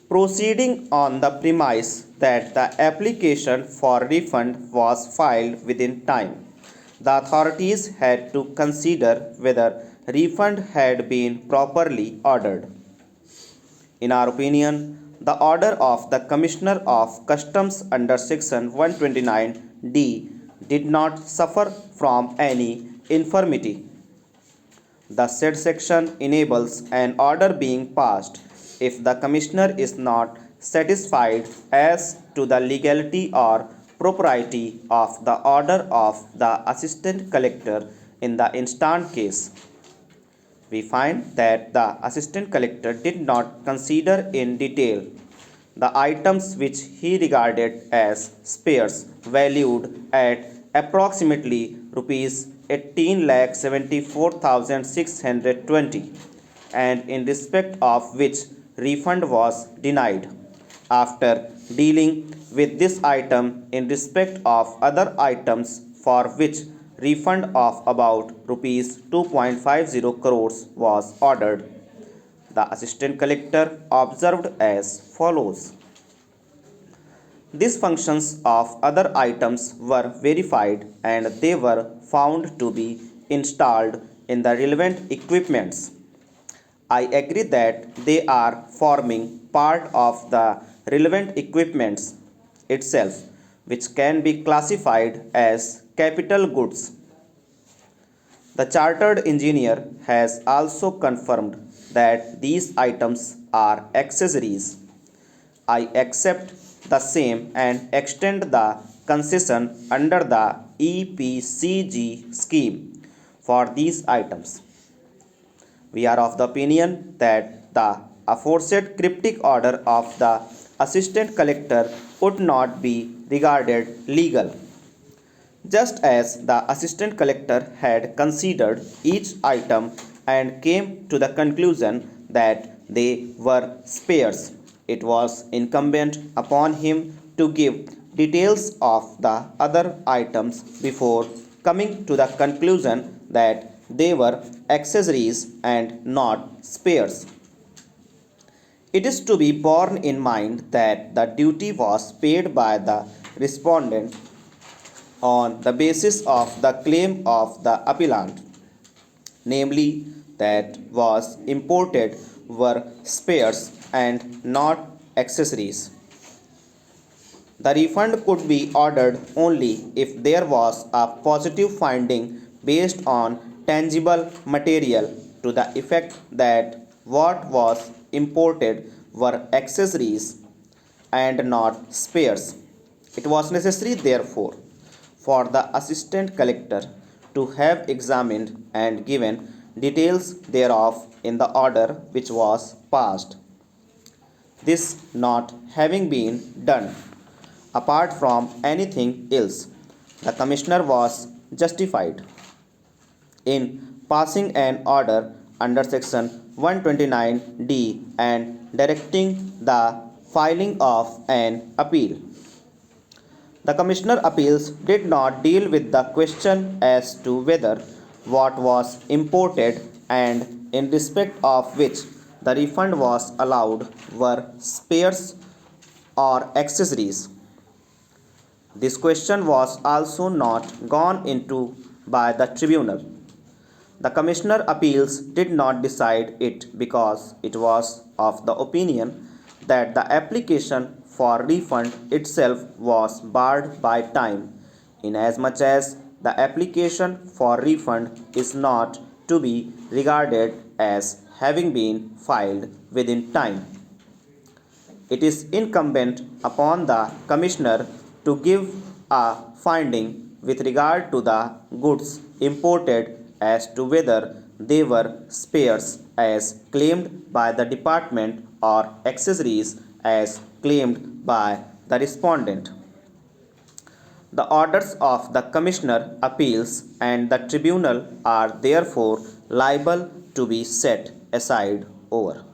Proceeding on the premise that the application for refund was filed within time, the authorities had to consider whether refund had been properly ordered. In our opinion, the order of the Commissioner of Customs under Section 129D did not suffer from any infirmity. The said section enables an order being passed if the Commissioner is not satisfied as to the legality or propriety of the order of the Assistant Collector in the instant case. We find that the Assistant Collector did not consider in detail the items which he regarded as spares valued at approximately rupees 18,74,620 and in respect of which refund was denied. After dealing with this item in respect of other items for which refund of about rupees 2.50 crores was ordered, the Assistant Collector observed as follows. These functions of other items were verified and they were found to be installed in the relevant equipments. I agree that they are forming part of the relevant equipments itself, which can be classified as capital goods. The chartered engineer has also confirmed that these items are accessories. I accept the same and extend the concession under the EPCG scheme for these items. We are of the opinion that the aforesaid cryptic order of the Assistant Collector would not be regarded legal. Just as the Assistant Collector had considered each item and came to the conclusion that they were spares, it was incumbent upon him to give details of the other items before coming to the conclusion that they were accessories and not spares. It is to be borne in mind that the duty was paid by the respondent on the basis of the claim of the appellant, namely that was imported were spares and not accessories. The refund could be ordered only if there was a positive finding based on tangible material to the effect that what was imported were accessories and not spares. It was necessary, therefore, for the Assistant Collector to have examined and given details thereof in the order which was passed. This not having been done, apart from anything else, the Commissioner was justified in passing an order under Section 129D and directing the filing of an appeal. The Commissioner appeals did not deal with the question as to whether what was imported and in respect of which the refund was allowed were spares or accessories. This question was also not gone into by the tribunal. The Commissioner appeals did not decide it because it was of the opinion that the application for refund itself was barred by time, inasmuch as the application for refund is not to be regarded as having been filed within time. It is incumbent upon the Commissioner to give a finding with regard to the goods imported as to whether they were spares as claimed by the department or accessories as claimed by the respondent. The orders of the Commissioner appeals and the tribunal are therefore liable to be set aside over.